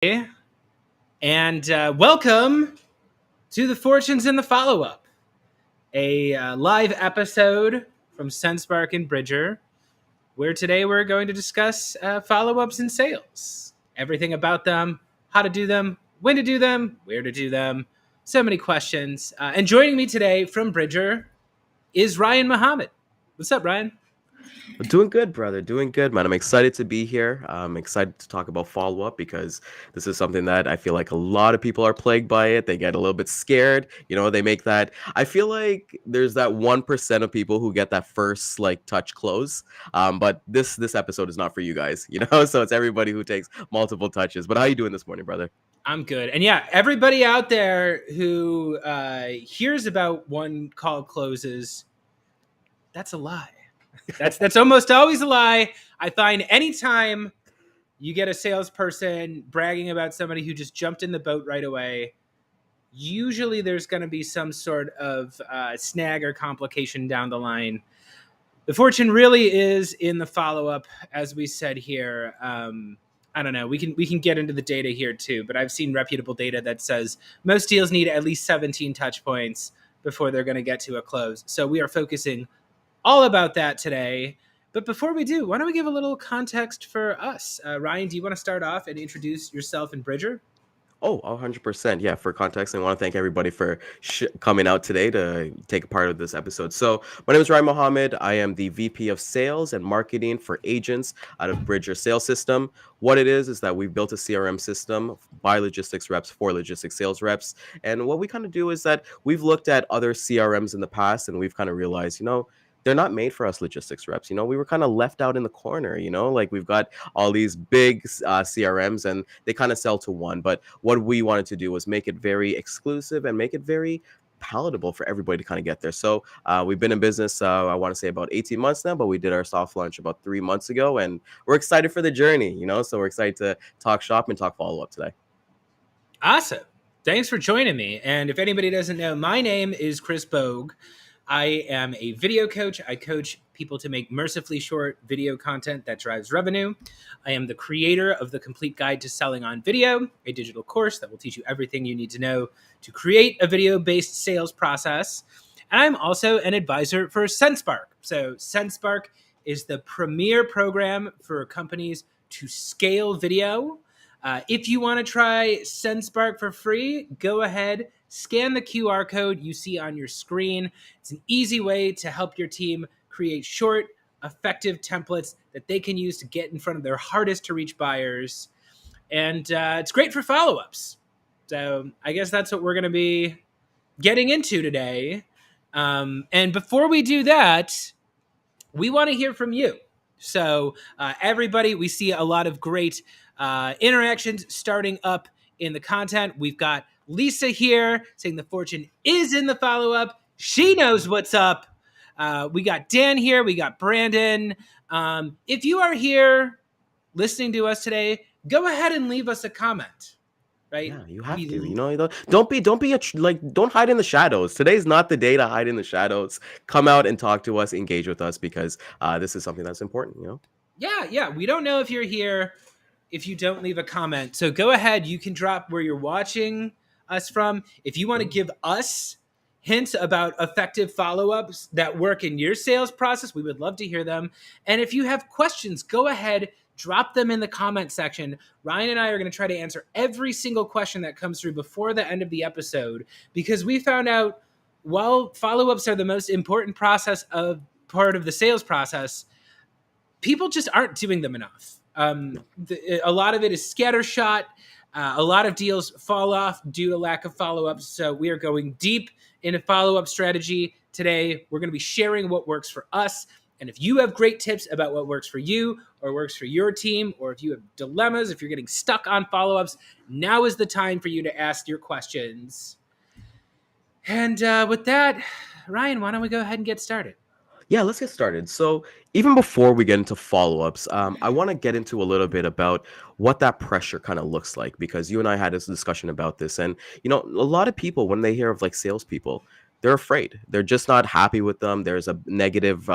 And welcome to the Fortunes in the Follow-Up, a live episode from SenseSpark and Bridger, where today we're going to discuss follow-ups in sales. Everything about them, how to do them, when to do them, where to do them, so many questions. And joining me today from Bridger is Ryan Mohamed. What's up, Ryan? Doing good, brother. Doing good, man. I'm excited to be here. I'm excited to talk about follow up because this is something that I feel like a lot of people are plagued by it. They get a little bit scared. They make that. I feel like there's that 1% of people who get that first touch close. But this episode is not for you guys. So it's everybody who takes multiple touches. But how you doing this morning, brother? I'm good. And yeah, everybody out there who hears about one call closes, that's a lie. That's almost always a lie. I find anytime you get a salesperson bragging about somebody who just jumped in the boat right away, usually there's going to be some sort of snag or complication down the line. The fortune really is in the follow-up, as we said here. I don't know. We can get into the data here too, but I've seen reputable data that says most deals need at least 17 touch points before they're going to get to a close. So we are focusing all about that today. But before we do, why don't we give a little context for us? Ryan, do you want to start off and introduce yourself and Bridger? Oh, 100%. Yeah, for context, I want to thank everybody for coming out today to take a part of this episode. So, my name is Ryan Mohamed. I am the VP of Sales and Marketing for agents out of Bridger Sales System. What it is that we've built a CRM system by logistics reps for logistics sales reps. And what we kind of do is that we've looked at other CRMs in the past and we've kind of realized, they're not made for us logistics reps. We were kind of left out in the corner, like we've got all these big CRMs and they kind of sell to one. But what we wanted to do was make it very exclusive and make it very palatable for everybody to kind of get there. So we've been in business, I want to say about 18 months now, but we did our soft launch about 3 months ago and we're excited for the journey, so we're excited to talk shop and talk follow up today. Awesome. Thanks for joining me. And if anybody doesn't know, my name is Chris Bogue. I am a video coach. I coach people to make mercifully short video content that drives revenue. I am the creator of the Complete Guide to Selling on Video, a digital course that will teach you everything you need to know to create a video-based sales process. And I'm also an advisor for SenseSpark. So SenseSpark is the premier program for companies to scale video. If you want to try SenseSpark for free, go ahead, scan the QR code you see on your screen. It's an easy way to help your team create short, effective templates that they can use to get in front of their hardest to reach buyers. And it's great for follow-ups. So I guess that's what we're going to be getting into today. And before we do that, we want to hear from you. So everybody, we see a lot of great interactions starting up in the content. We've got Lisa here saying the fortune is in the follow-up. She knows what's up. We got Dan here. We got Brandon. If you are here listening to us today, go ahead and leave us a comment. Right? Yeah, you have to. Don't hide in the shadows. Today's not the day to hide in the shadows. Come out and talk to us, engage with us because this is something that's important. Yeah. We don't know if you're here if you don't leave a comment. So go ahead. You can drop where you're watching us from. If you want to give us hints about effective follow-ups that work in your sales process, we would love to hear them. And if you have questions, go ahead, drop them in the comment section. Ryan and I are going to try to answer every single question that comes through before the end of the episode, because we found out while follow-ups are the most important part of the sales process, people just aren't doing them enough. A lot of it is scattershot. A lot of deals fall off due to lack of follow-ups. So we are going deep into follow-up strategy today. We're going to be sharing what works for us. And if you have great tips about what works for you or works for your team, or if you have dilemmas, if you're getting stuck on follow-ups, now is the time for you to ask your questions. And with that, Ryan, why don't we go ahead and get started? Yeah, let's get started. So even before we get into follow-ups, I want to get into a little bit about what that pressure kind of looks like, because you and I had this discussion about this. And, a lot of people, when they hear of salespeople, they're afraid. They're just not happy with them. There's a negative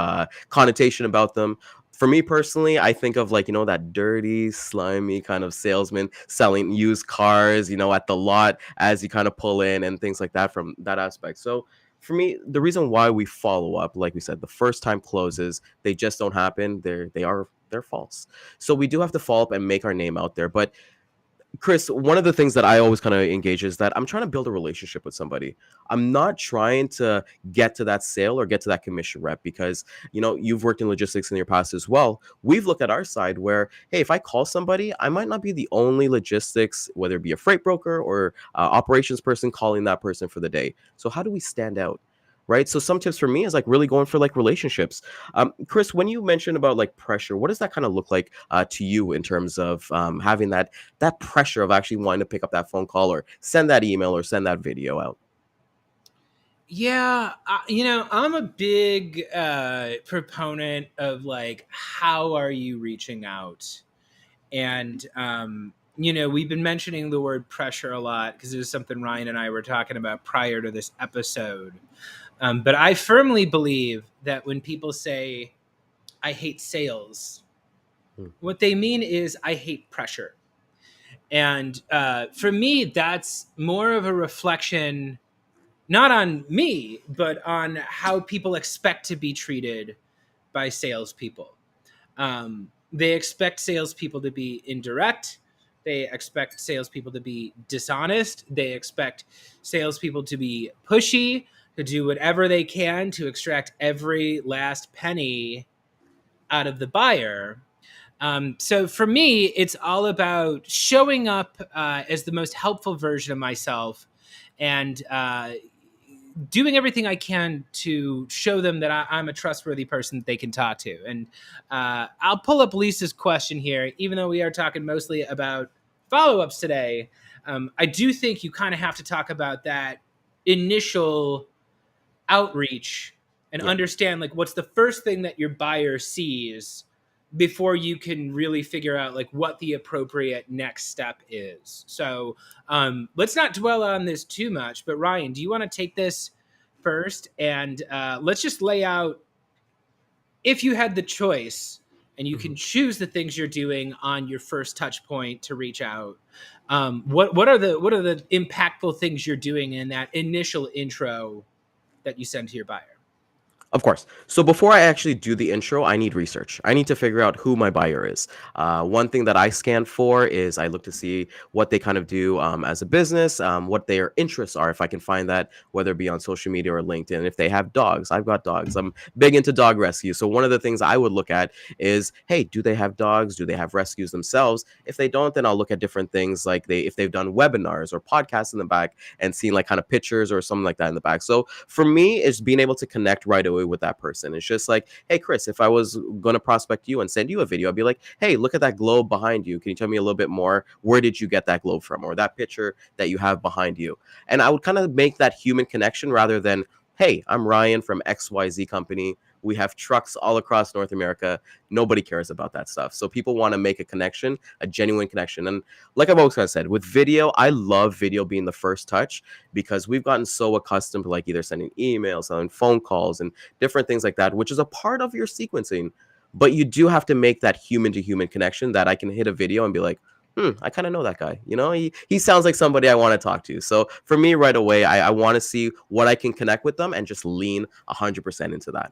connotation about them. For me personally, I think of like, that dirty, slimy kind of salesman selling used cars, at the lot as you kind of pull in and things like that from that aspect. So for me, the reason why we follow up, like we said, the first time closes, they just don't happen. They're false. So we do have to follow up and make our name out there. But Chris, one of the things that I always kind of engage is that I'm trying to build a relationship with somebody. I'm not trying to get to that sale or get to that commission rep because, you've worked in logistics in your past as well. We've looked at our side where, hey, if I call somebody, I might not be the only logistics, whether it be a freight broker or operations person calling that person for the day. So how do we stand out? Right. So some tips for me is like really going for like relationships. Chris, when you mentioned about like pressure, what does that kind of look like to you in terms of having that pressure of actually wanting to pick up that phone call or send that email or send that video out? Yeah, I'm a big proponent of like, how are you reaching out? And we've been mentioning the word pressure a lot because it was something Ryan and I were talking about prior to this episode. But I firmly believe that when people say, I hate sales, Hmm. what they mean is, I hate pressure. And for me, that's more of a reflection, not on me, but on how people expect to be treated by salespeople. They expect salespeople to be indirect. They expect salespeople to be dishonest. They expect salespeople to be pushy, to do whatever they can to extract every last penny out of the buyer. So for me, it's all about showing up as the most helpful version of myself and doing everything I can to show them that I'm a trustworthy person that they can talk to. And I'll pull up Lisa's question here, even though we are talking mostly about follow-ups today. I do think you kind of have to talk about that initial outreach and Yeah. understand like what's the first thing that your buyer sees before you can really figure out like what the appropriate next step is. So let's not dwell on this too much, but Ryan, do you want to take this first and let's just lay out, if you had the choice and you can Mhm. choose the things you're doing on your first touch point to reach out, what are the impactful things you're doing in that initial intro that you send to your buyer? Of course. So before I actually do the intro, I need research. I need to figure out who my buyer is. One thing that I scan for is I look to see what they kind of do as a business, what their interests are, if I can find that, whether it be on social media or LinkedIn. If they have dogs, I've got dogs. I'm big into dog rescue. So one of the things I would look at is, hey, do they have dogs? Do they have rescues themselves? If they don't, then I'll look at different things like if they've done webinars or podcasts in the back and seeing like kind of pictures or something like that in the back. So for me, it's being able to connect right away with that person. It's just like, hey, Chris, if I was going to prospect you and send you a video, I'd be like, hey, look at that globe behind you. Can you tell me a little bit more? Where did you get that globe from? Or that picture that you have behind you? And I would kind of make that human connection rather than, hey, I'm Ryan from XYZ company. We have trucks all across North America. Nobody cares about that stuff. So people want to make a connection, a genuine connection. And like I've always kind of said, with video, I love video being the first touch because we've gotten so accustomed to like either sending emails, sending phone calls, and different things like that, which is a part of your sequencing. But you do have to make that human to human connection that I can hit a video and be like, I kind of know that guy. He sounds like somebody I want to talk to. So for me, right away, I want to see what I can connect with them and just lean 100% into that.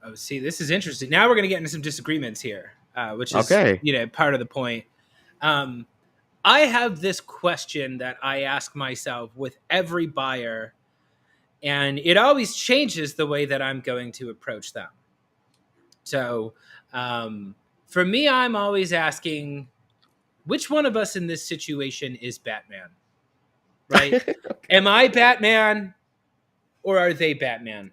Oh, see, this is interesting. Now we're going to get into some disagreements here, which is, Okay. part of the point. Um, I have this question that I ask myself with every buyer, and it always changes the way that I'm going to approach them. So, for me, I'm always asking, which one of us in this situation is Batman? Right? Am I Batman or are they Batman?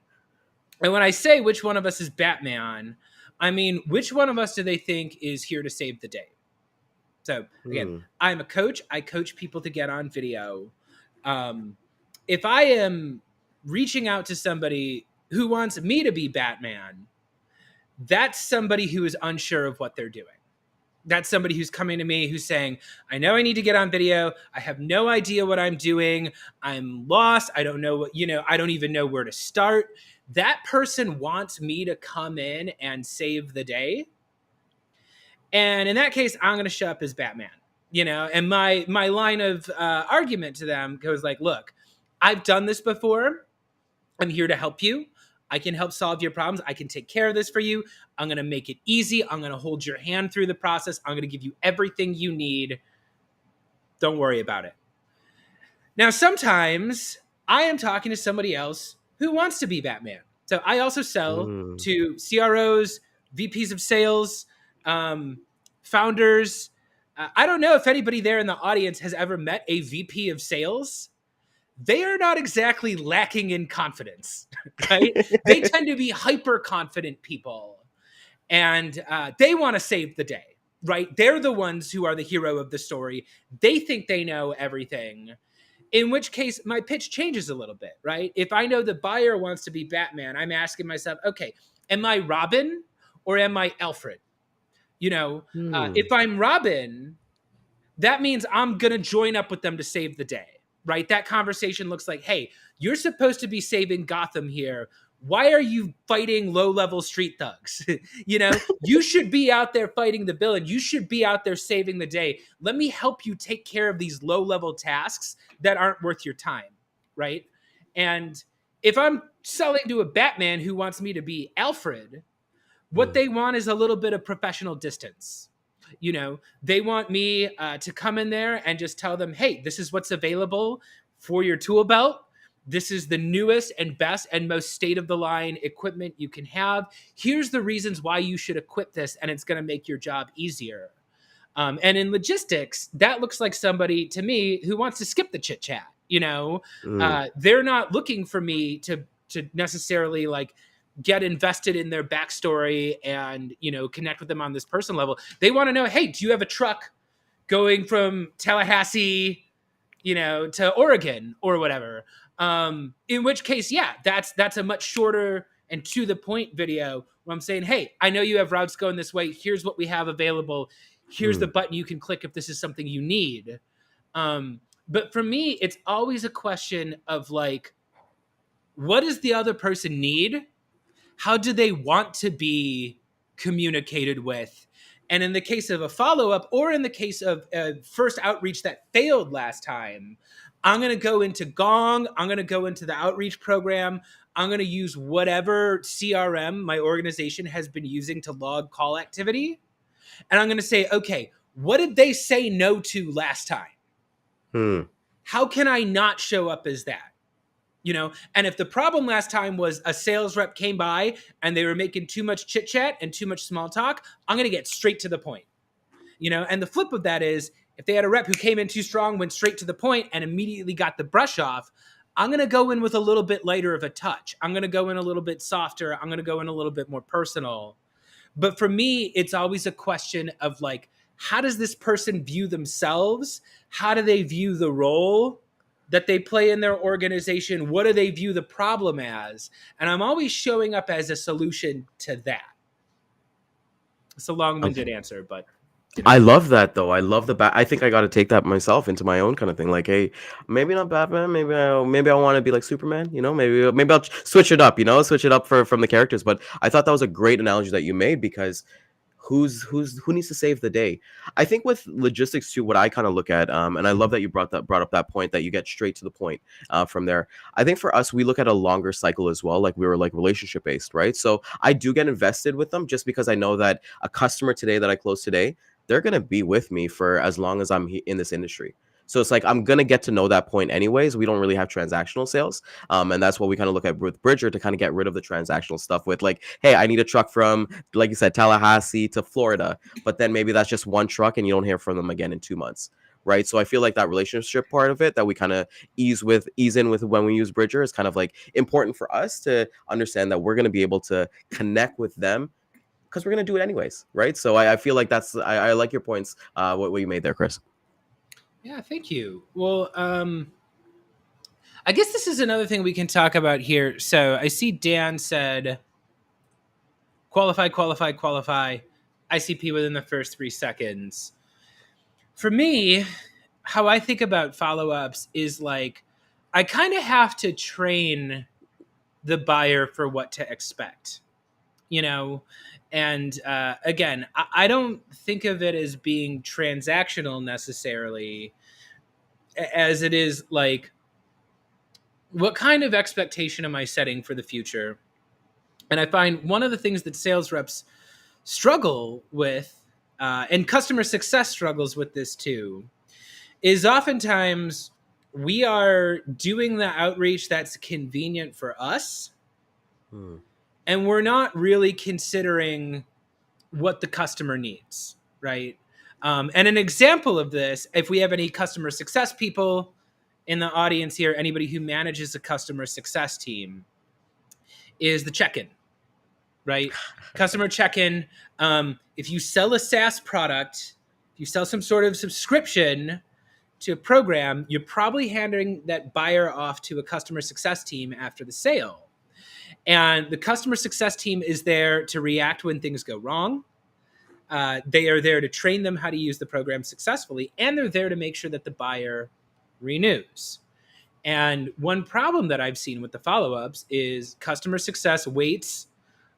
And when I say which one of us is Batman, I mean, which one of us do they think is here to save the day? So again, Hmm. I'm a coach. I coach people to get on video. If I am reaching out to somebody who wants me to be Batman, that's somebody who is unsure of what they're doing. That's somebody who's coming to me who's saying, I know I need to get on video. I have no idea what I'm doing. I'm lost. I don't know I don't even know where to start. that person wants me to come in and save the day. And in that case, I'm going to show up as Batman, and my line of argument to them goes like, look, I've done this before. I'm here to help you. I can help solve your problems. I can take care of this for you. I'm going to make it easy. I'm going to hold your hand through the process. I'm going to give you everything you need. Don't worry about it. Now, sometimes I am talking to somebody else who wants to be Batman. So I also sell Mm. to CROs, VPs of sales, founders. I don't know if anybody there in the audience has ever met a VP of sales. They are not exactly lacking in confidence, right? They tend to be hyper confident people, and they want to save the day, right? They're the ones who are the hero of the story. They think they know everything. In which case, my pitch changes a little bit, right? If I know the buyer wants to be Batman, I'm asking myself, okay, am I Robin or am I Alfred? Hmm. If I'm Robin, that means I'm going to join up with them to save the day, right? That conversation looks like, hey, you're supposed to be saving Gotham here. Why are you fighting low-level street thugs? You should be out there fighting the villain. You should be out there saving the day. Let me help you take care of these low-level tasks that aren't worth your time, right? And if I'm selling to a Batman who wants me to be Alfred, what Hmm. they want is a little bit of professional distance. They want me to come in there and just tell them, hey, this is what's available for your tool belt. This is the newest and best and most state of the line equipment you can have. Here's the reasons why you should equip this, and it's going to make your job easier. And in logistics, that looks like somebody to me who wants to skip the chit chat. Hmm. They're not looking for me to necessarily like get invested in their backstory and connect with them on this person level. They want to know, hey, do you have a truck going from Tallahassee, to Oregon or whatever? In which case, yeah, that's a much shorter and to the point video where I'm saying, hey, I know you have routes going this way. Here's what we have available. Here's Hmm. the button you can click if this is something you need. But for me, it's always a question of like, what does the other person need? How do they want to be communicated with? And in the case of a follow up, or in the case of a first outreach that failed last time, I'm going to go into Gong. I'm going to go into the outreach program. I'm going to use whatever CRM my organization has been using to log call activity. And I'm going to say, okay, what did they say no to last time? Hmm. How can I not show up as that? And if the problem last time was a sales rep came by and they were making too much chit chat and too much small talk, I'm going to get straight to the point. And the flip of that is if they had a rep who came in too strong, went straight to the point and immediately got the brush off, I'm going to go in with a little bit lighter of a touch. I'm going to go in a little bit softer. I'm going to go in a little bit more personal. But for me, it's always a question of like, how does this person view themselves? How do they view the role that they play in their organization? What do they view the problem as? And I'm always showing up as a solution to that. It's a long-winded answer, but I love that though. I love the I think I got to take that myself into my own kind of thing. Like, hey, maybe not Batman. Maybe I want to be like Superman. Maybe I'll switch it up. Switch it up from the characters. But I thought that was a great analogy that you made because who needs to save the day? I think with logistics too, what I kind of look at, and I love that you brought up that point that you get straight to the point from there. I think for us, we look at a longer cycle as well. Like we were like relationship based, right? So I do get invested with them just because I know that a customer today that I close today, they're gonna be with me for as long as I'm in this industry. So it's like I'm gonna get to know that point anyways. We don't really have transactional sales, and that's what we kind of look at with Bridger to kind of get rid of the transactional stuff. With like, hey, I need a truck from, like you said, Tallahassee to Florida, but then maybe that's just one truck and you don't hear from them again in 2 months, right? So I feel like that relationship part of it that we kind of ease in with when we use Bridger is kind of like important for us to understand that we're gonna be able to connect with them because we're gonna do it anyways, right? So I feel like I like your points, what you made there, Chris. yeah, thank you. Well, I guess this is another thing we can talk about here. So I see Dan said qualify, qualify, qualify, ICP within the first 3 seconds. For me, how I think about follow ups is like I kind of have to train the buyer for what to expect, you know? And again, I don't think of it as being transactional necessarily, as it is like, what kind of expectation am I setting for the future? And I find one of the things that sales reps struggle with, and customer success struggles with this too, is oftentimes we are doing the outreach that's convenient for us, Hmm. and we're not really considering what the customer needs, right? And an example of this, if we have any customer success people in the audience here, anybody who manages a customer success team, is the check-in, right? Customer check-in. If you sell a SaaS product, if you sell some sort of subscription to a program, you're probably handing that buyer off to a customer success team after the sale. And the customer success team is there to react when things go wrong. They are there to train them how to use the program successfully, and they're there to make sure that the buyer renews. And one problem that I've seen with the follow-ups is customer success waits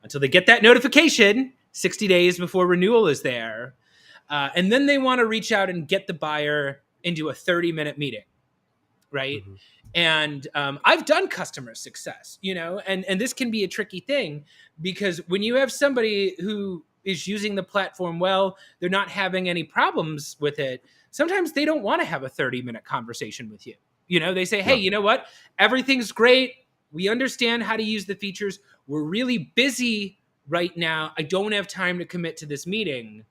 until they get that notification 60 days before renewal is there. And then they want to reach out and get the buyer into a 30-minute meeting, right? Mhm. And I've done customer success, and this can be a tricky thing, because when you have somebody who is using the platform well, they're not having any problems with it, sometimes they don't want to have a 30-minute conversation with you. They say, hey, No. you know what? Everything's great. We understand how to use the features. We're really busy right now. I don't have time to commit to this meeting.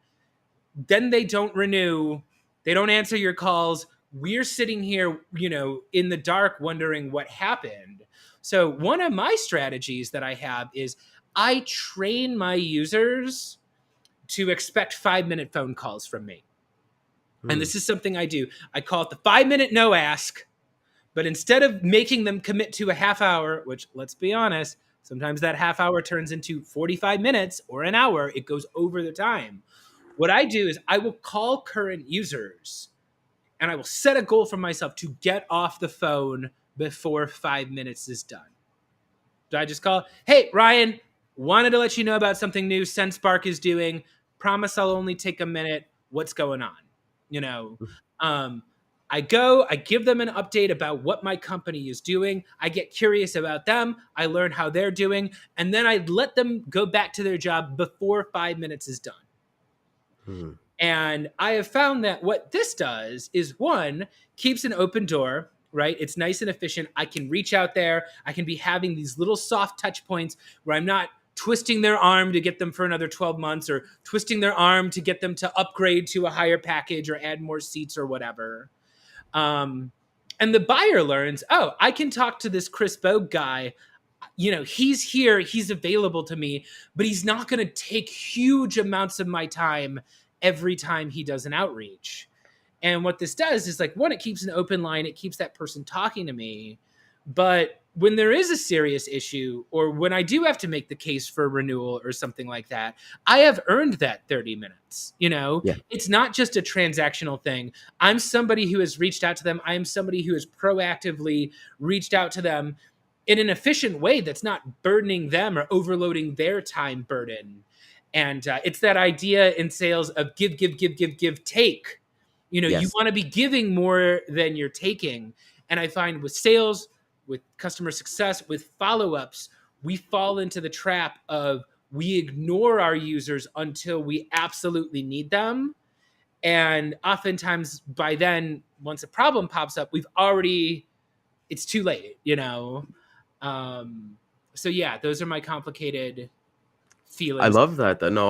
Then they don't renew. They don't answer your calls. We're sitting here, in the dark wondering what happened. So one of my strategies that I have is I train my users to expect 5-minute phone calls from me. And Hmm. this is something I do. I call it the 5-minute no ask. But instead of making them commit to a half hour, which, let's be honest, sometimes that half hour turns into 45 minutes or an hour, it goes over the time. What I do is I will call current users and I will set a goal for myself to get off the phone before 5 minutes is done. Do I just call, hey, Ryan, wanted to let you know about something new SenseSpark is doing. Promise I'll only take a minute. What's going on? You know, um, I give them an update about what my company is doing. I get curious about them. I learn how they're doing. And then I let them go back to their job before 5 minutes is done. Hmm. And I have found that what this does is, one, keeps an open door, right? It's nice and efficient. I can reach out there. I can be having these little soft touch points where I'm not twisting their arm to get them for another 12 months or twisting their arm to get them to upgrade to a higher package or add more seats or whatever. And the buyer learns, oh, I can talk to this Chris Bogue guy. He's here, he's available to me, but he's not going to take huge amounts of my time every time he does an outreach. And what this does is, like, one, it keeps an open line, it keeps that person talking to me. But when there is a serious issue, or when I do have to make the case for renewal or something like that, I have earned that 30 minutes. Yeah. It's not just a transactional thing. I'm somebody who has reached out to them. I am somebody who has proactively reached out to them in an efficient way that's not burdening them or overloading their time burden. And it's that idea in sales of give, give, give, give, give, take. You Yes. want to be giving more than you're taking. And I find with sales, with customer success, with follow-ups, we fall into the trap of we ignore our users until we absolutely need them. And oftentimes by then, once a problem pops up, it's too late. So yeah, those are my complicated I feelings. love that. No,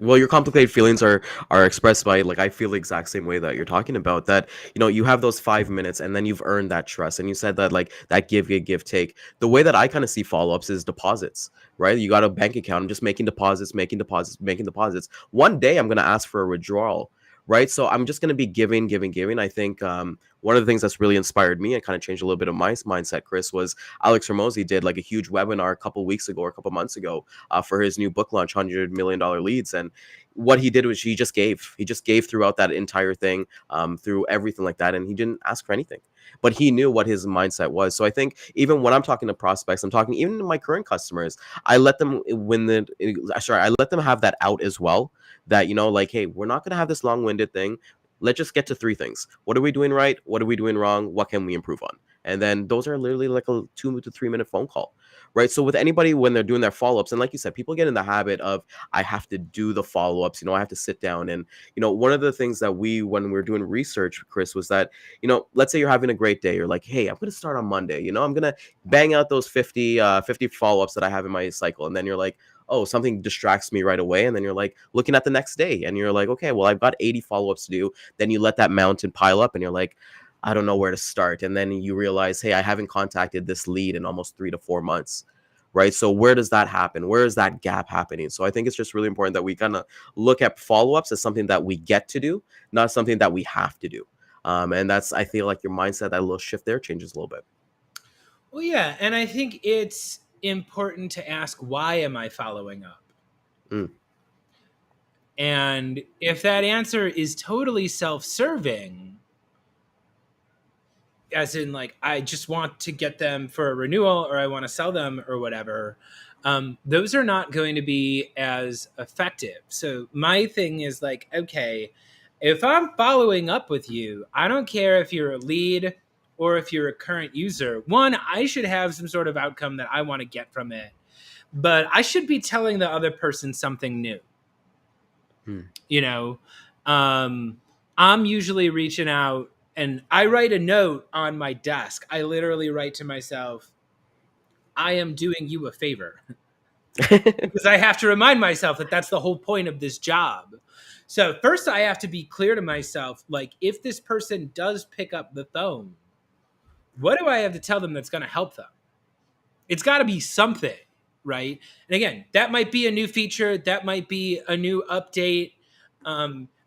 well, your complicated feelings are expressed by, like, I feel the exact same way that you're talking about. That, you have those 5 minutes, and then you've earned that trust. And you said that, like, that give, take. The way that I kind of see follow-ups is deposits, right? You got a bank account. I'm just making deposits, making deposits, making deposits. One day, I'm gonna ask for a withdrawal, right? So I'm just gonna be giving, giving, giving. I think one of the things that's really inspired me and kind of changed a little bit of my mindset, Chris, was Alex Ramosi did, like, a huge webinar a couple weeks ago or a couple months ago for his new book launch, $100 million leads. And what he did was he just gave throughout that entire thing, through everything like that, and he didn't ask for anything, but he knew what his mindset was. So I think even when I'm talking to prospects, I'm talking even to my current customers, I let them I let them have that out as well, that, like, hey, we're not going to have this long-winded thing. Let's just get to three things. What are we doing right? What are we doing wrong? What can we improve on? And then those are literally like a 2 to 3 minute phone call, right? So with anybody, when they're doing their follow-ups, and like you said, people get in the habit of, I have to do the follow-ups, I have to sit down. And one of the things that when we were doing research, Chris, was that, let's say you're having a great day, you're like, hey, I'm going to start on Monday, I'm going to bang out those 50 follow-ups that I have in my cycle. And then you're like, oh, something distracts me right away. And then you're like looking at the next day and you're like, okay, well, I've got 80 follow-ups to do. Then you let that mountain pile up and you're like, I don't know where to start. And then you realize, hey, I haven't contacted this lead in almost 3 to 4 months. Right. So where does that happen? Where is that gap happening? So I think it's just really important that we kind of look at follow-ups as something that we get to do, not something that we have to do. And I feel like your mindset, that little shift there changes a little bit. Well, yeah. And I think it's important to ask, why am I following up? Mm. And if that answer is totally self-serving, as in like, I just want to get them for a renewal or I want to sell them or whatever, those are not going to be as effective. So my thing is like, okay, if I'm following up with you, I don't care if you're a lead or if you're a current user. One, I should have some sort of outcome that I want to get from it, but I should be telling the other person something new. I'm usually reaching out, and I write a note on my desk. I literally write to myself, I am doing you a favor. Because I have to remind myself that that's the whole point of this job. So first I have to be clear to myself, like, if this person does pick up the phone, what do I have to tell them that's going to help them? It's got to be something, right? And again, that might be a new feature. That might be a new update.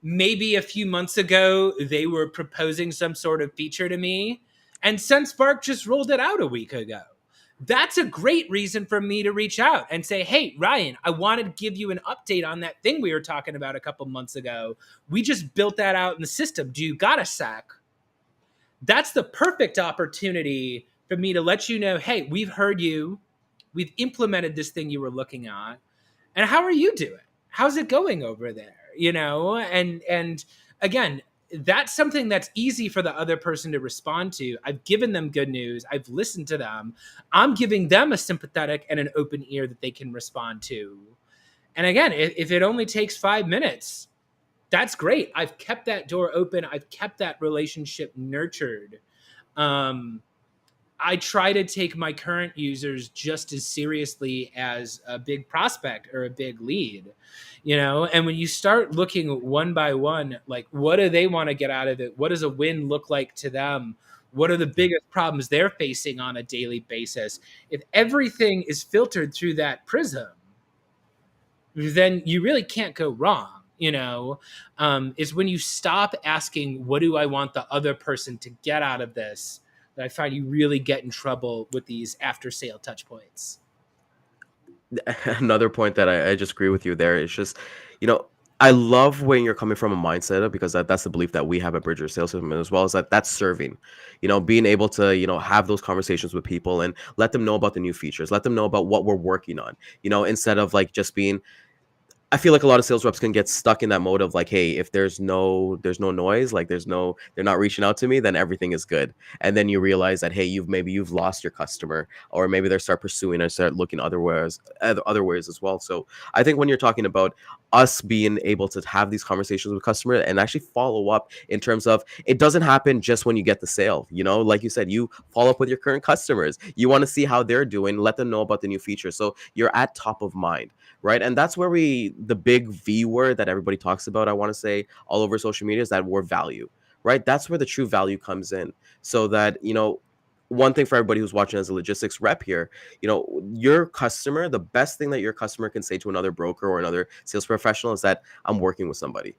Maybe a few months ago, they were proposing some sort of feature to me, and SenseSpark just rolled it out a week ago. That's a great reason for me to reach out and say, hey, Ryan, I wanted to give you an update on that thing we were talking about a couple months ago. We just built that out in the system. Do you got a sec? That's the perfect opportunity for me to let you know, hey, we've heard you. We've implemented this thing you were looking at. And how are you doing? How's it going over there? And again, that's something that's easy for the other person to respond to. I've given them good news. I've listened to them. I'm giving them a sympathetic and an open ear that they can respond to. And again, if it only takes 5 minutes, that's great. I've kept that door open. I've kept that relationship nurtured. I try to take my current users just as seriously as a big prospect or a big lead, and when you start looking one by one, like, what do they want to get out of it? What does a win look like to them? What are the biggest problems they're facing on a daily basis? If everything is filtered through that prism, then you really can't go wrong. Is when you stop asking, what do I want the other person to get out of this, that I find you really get in trouble with these after sale touch points. Another point that I just agree with you there is just, I love when you're coming from a mindset of, because that's the belief that we have at Bridger Sales System, as well as that's serving, being able to, have those conversations with people and let them know about the new features, let them know about what we're working on, instead of like just being, I feel like a lot of sales reps can get stuck in that mode of like, hey, if there's no noise, like they're not reaching out to me, then everything is good. And then you realize that, hey, you've lost your customer, or maybe they start pursuing and start looking other ways as well. So I think when you're talking about us being able to have these conversations with customers and actually follow up, in terms of, it doesn't happen just when you get the sale, like you said, you follow up with your current customers. You want to see how they're doing, let them know about the new feature. So you're at top of mind. Right. And that's where the big V word that everybody talks about, I want to say, all over social media, is that word value. Right. That's where the true value comes in. So that, one thing for everybody who's watching as a logistics rep here, your customer, the best thing that your customer can say to another broker or another sales professional is that, I'm working with somebody.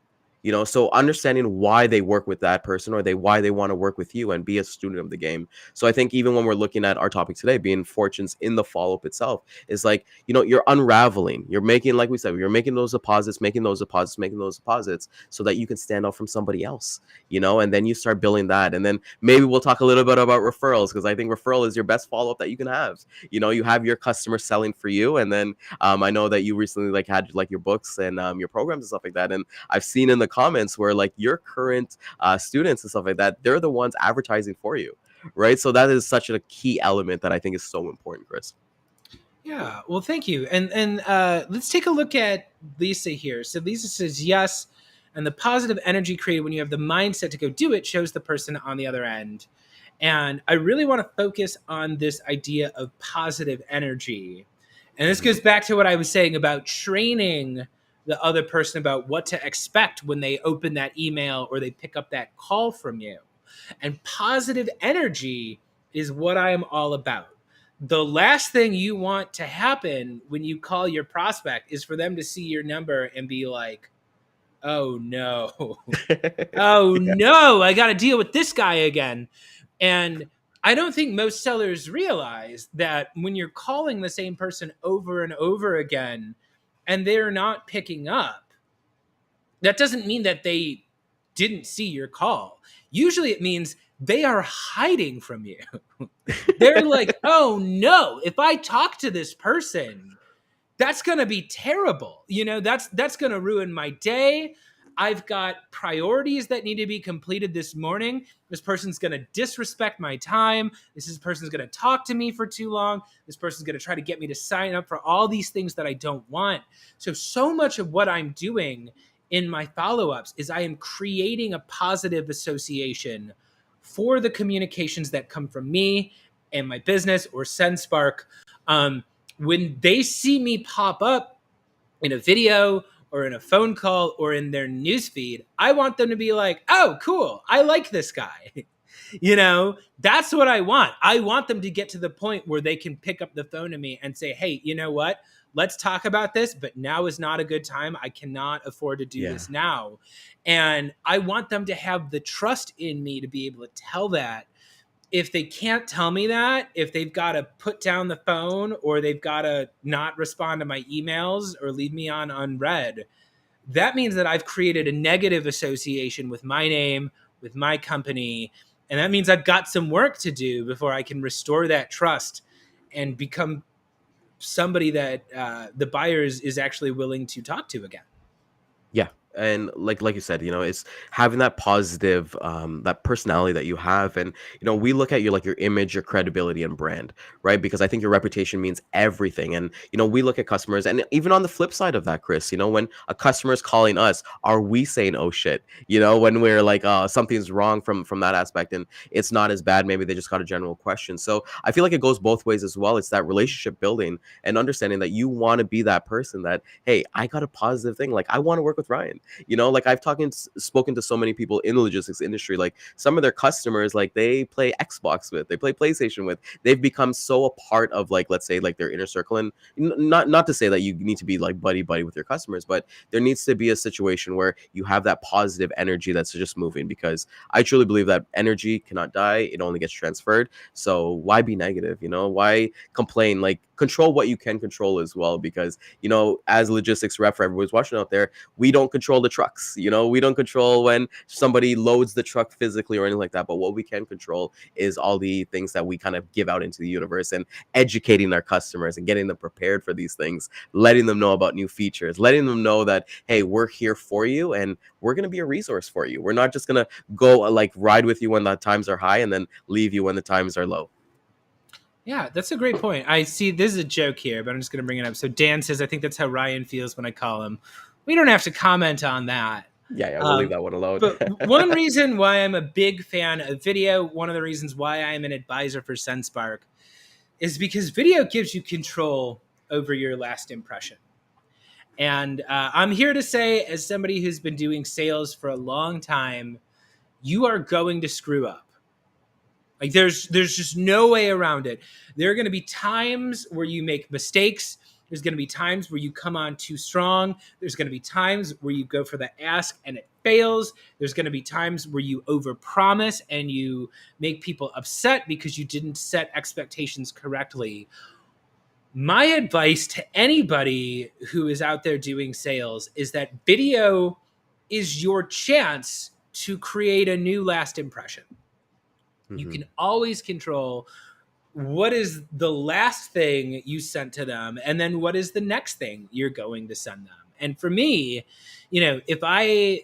So understanding why they work with that person, or why they want to work with you and be a student of the game. So I think even when we're looking at our topic today, being fortunes in the follow up itself, is like, you're unraveling, you're making, like we said, you're making those deposits, making those deposits, making those deposits, so that you can stand out from somebody else. And then you start building that, and then maybe we'll talk a little bit about referrals, because I think referral is your best follow up that you can have. You have your customer selling for you, and then I know that you recently like had like your books and your programs and stuff like that, and I've seen in the comments where like your current students and stuff like that, they're the ones advertising for you, right? So that is such a key element that I think is so important, Chris. Yeah, well, thank you. And let's take a look at Lisa here. So Lisa says yes, and the positive energy created when you have the mindset to go do it shows the person on the other end. And I really want to focus on this idea of positive energy. And this goes back to what I was saying about training the other person about what to expect when they open that email or they pick up that call from you. And positive energy is what I am all about. The last thing you want to happen when you call your prospect is for them to see your number and be like, oh no, oh Yeah. no, I got to deal with this guy again. And I don't think most sellers realize that when you're calling the same person over and over again and they're not picking up, that doesn't mean that they didn't see your call. Usually it means they are hiding from you. They're like, oh no, if I talk to this person, that's going to be terrible. That's going to ruin my day. I've got priorities that need to be completed this morning. This person's going to disrespect my time. Person's going to talk to me for too long. This person's going to try to get me to sign up for all these things that I don't want. So much of what I'm doing in my follow-ups is I am creating a positive association for the communications that come from me and my business or SendSpark. When they see me pop up in a video or in a phone call or in their newsfeed, I want them to be like, oh, cool, I like this guy. That's what I want. I want them to get to the point where they can pick up the phone to me and say, hey, you know what? Let's talk about this, but now is not a good time. I cannot afford to do Yeah. this now. And I want them to have the trust in me to be able to tell that. If they can't tell me that, if they've got to put down the phone or they've got to not respond to my emails or leave me on unread, that means that I've created a negative association with my name, with my company. And that means I've got some work to do before I can restore that trust and become somebody that the buyer is actually willing to talk to again. Yeah. And like you said, it's having that positive that personality that you have. And we look at you like your image, your credibility and brand, right? Because I think your reputation means everything. And we look at customers, and even on the flip side of that, Chris, when a customer is calling us, are we saying, oh shit, when we're like, something's wrong from that aspect, and it's not as bad, maybe they just got a general question. So I feel like it goes both ways as well. It's that relationship building and understanding that you want to be that person that, hey, I got a positive thing, like I want to work with Ryan. Like I've spoken to so many people in the logistics industry, like some of their customers, like they play Xbox with, they play PlayStation with, they've become so a part of, like, let's say, like their inner circle. And not to say that you need to be like buddy with your customers, but there needs to be a situation where you have that positive energy that's just moving, because I truly believe that energy cannot die, it only gets transferred. So why be negative? Why complain? Like, control what you can control as well, because as logistics rep, for everybody's watching out there, we don't control the trucks. We don't control when somebody loads the truck physically or anything like that. But what we can control is all the things that we kind of give out into the universe, and educating our customers and getting them prepared for these things, letting them know about new features, letting them know that, hey, we're here for you and we're going to be a resource for you. We're not just going to go like ride with you when the times are high and then leave you when the times are low. Yeah, that's a great point. I see this is a joke here, but I'm just going to bring it up. So Dan says, I think that's how Ryan feels when I call him. We don't have to comment on that. Yeah, we'll leave that one alone. But one reason why I'm a big fan of video, one of the reasons why I'm an advisor for SendSpark, is because video gives you control over your last impression. And I'm here to say, as somebody who's been doing sales for a long time, you are going to screw up. Like there's just no way around it. There are going to be times where you make mistakes. There's going to be times where you come on too strong. There's going to be times where you go for the ask and it fails. There's going to be times where you overpromise and you make people upset because you didn't set expectations correctly. My advice to anybody who is out there doing sales is that video is your chance to create a new last impression. You Mm-hmm. can always control what is the last thing you sent to them, and then what is the next thing you're going to send them. And for me, if I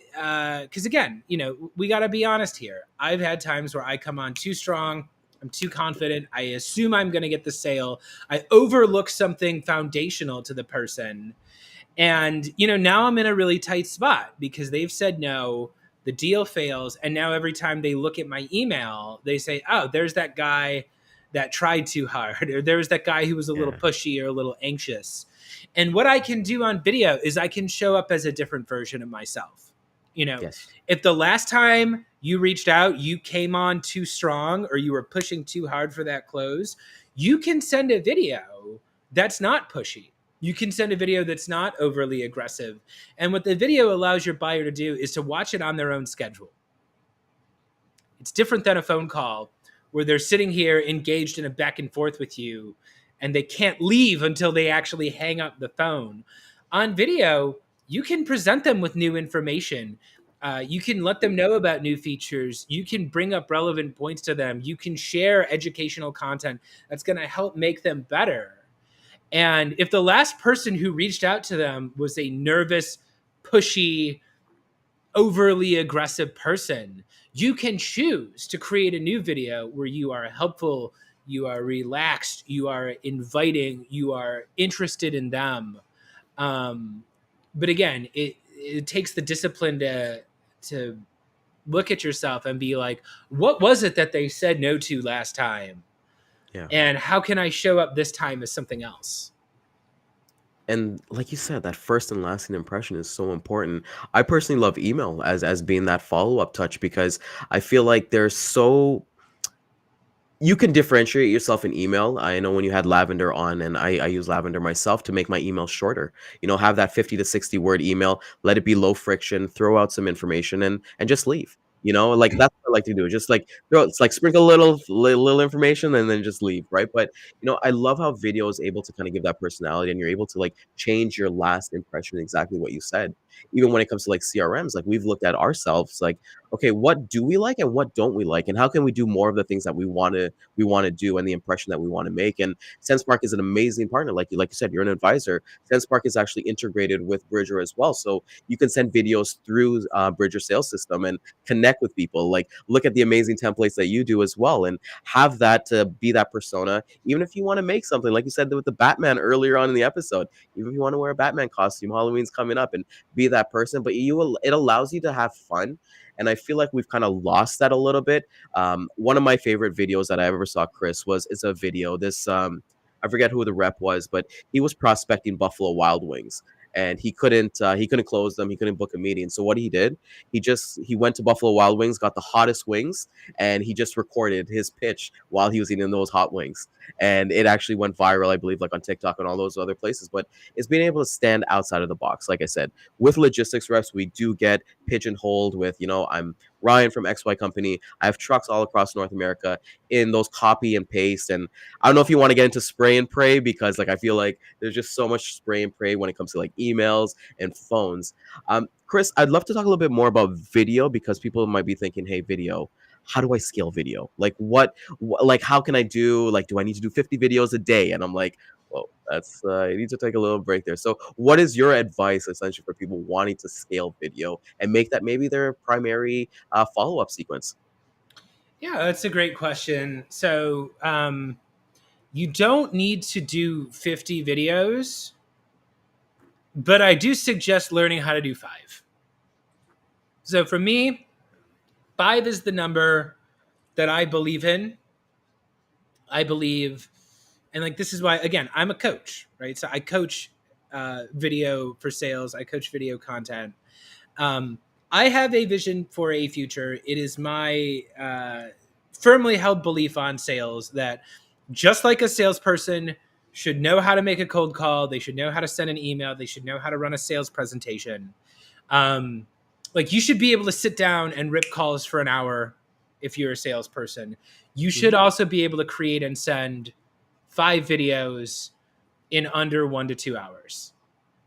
because again, we got to be honest here. I've had times where I come on too strong, I'm too confident, I assume I'm going to get the sale, I overlook something foundational to the person, and now I'm in a really tight spot because they've said no, the deal fails, and now every time they look at my email, they say, "Oh, there's that guy that tried too hard," or "There's that guy who was a little Yeah. pushy or a little anxious." And what I can do on video is I can show up as a different version of myself. Yes. If the last time you reached out, you came on too strong or you were pushing too hard for that close, you can send a video that's not pushy. You can send a video that's not overly aggressive. And what the video allows your buyer to do is to watch it on their own schedule. It's different than a phone call where they're sitting here engaged in a back and forth with you and they can't leave until they actually hang up the phone. On video, you can present them with new information. You can let them know about new features. You can bring up relevant points to them. You can share educational content that's going to help make them better. And if the last person who reached out to them was a nervous, pushy, overly aggressive person, you can choose to create a new video where you are helpful, you are relaxed, you are inviting, you are interested in them. But again, it takes the discipline to look at yourself and be like, what was it that they said no to last time? Yeah. And how can I show up this time as something else? And like you said, that first and lasting impression is so important. I personally love email as being that follow-up touch because I feel like there's so you can differentiate yourself in email. I know when you had lavender on, and I use lavender myself to make my email shorter. Have that 50 to 60 word email, let it be low friction, throw out some information and just leave. Like that's what I like to do. Just like it's like sprinkle a little information and then just leave, right? But I love how video is able to kind of give that personality and you're able to like change your last impression exactly what you said. Even when it comes to like CRMs, like we've looked at ourselves like, okay, what do we like and what don't we like? And how can we do more of the things that we want to do and the impression that we want to make? And SenseMark is an amazing partner. Like you said, you're an advisor. SenseMark is actually integrated with Bridger as well. So you can send videos through Bridger sales system and connect with people. Like look at the amazing templates that you do as well and have that to be that persona. Even if you want to make something, like you said with the Batman earlier on in the episode, even if you want to wear a Batman costume, Halloween's coming up, and be that person, but it allows you to have fun. And I feel like we've kind of lost that a little bit. One of my favorite videos that I ever saw, Chris, is a video. I forget who the rep was, but he was prospecting Buffalo Wild Wings, and he couldn't close them. He couldn't book a meeting. So what he did, he went to Buffalo Wild Wings, got the hottest wings, and he just recorded his pitch while he was eating those hot wings. And it actually went viral, I believe, like on TikTok and all those other places. But it's being able to stand outside of the box. Like I said, with logistics reps, we do get pigeonholed with, I'm Ryan from XY company. I have trucks all across North America in those copy and paste. And I don't know if you want to get into spray and pray because like I feel like there's just so much spray and pray when it comes to like emails and phones. Chris, I'd love to talk a little bit more about video because people might be thinking, hey, video, how do I scale video? Like like how can I do, like, do I need to do 50 videos a day? And I'm like, well, that's you need to take a little break there. So what is your advice essentially for people wanting to scale video and make that maybe their primary follow-up sequence? Yeah, that's a great question. So, you don't need to do 50 videos, but I do suggest learning how to do 5. So for me, 5 is the number that I believe in. I believe, and like this is why, again, I'm a coach, right? So I coach video for sales, I coach video content. I have a vision for a future. It is my firmly held belief on sales that just like a salesperson should know how to make a cold call, they should know how to send an email, they should know how to run a sales presentation. Um, Like, you should be able to sit down and rip calls for an hour if you're a salesperson. You should Mhm. also be able to create and send 5 videos in under 1 to 2 hours.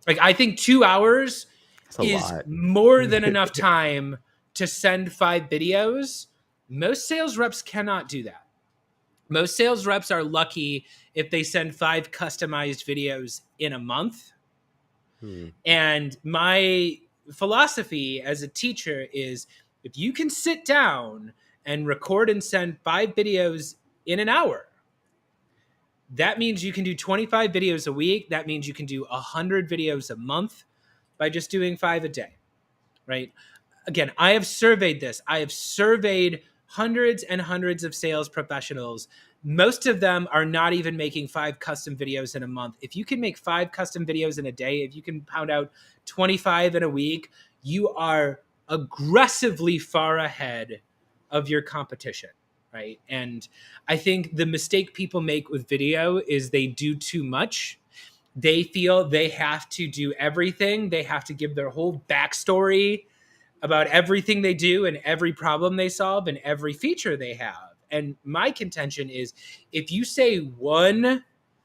Like, I think 2 hours That's a is lot. more than enough time to send 5 videos. Most sales reps cannot do that. Most sales reps are lucky if they send 5 customized videos in a month. Hmm. And my philosophy as a teacher is, if you can sit down and record and send 5 videos in an hour, that means you can do 25 videos a week. That means you can do 100 videos a month by just doing 5 a day, right? Again, I have surveyed this. I have surveyed hundreds and hundreds of sales professionals. Most of them are not even making 5 custom videos in a month. If you can make 5 custom videos in a day, if you can pound out 25 in a week, you are aggressively far ahead of your competition, right? And I think the mistake people make with video is they do too much. They feel they have to do everything. They have to give their whole backstory about everything they do and every problem they solve and every feature they have. And my contention is, if you say one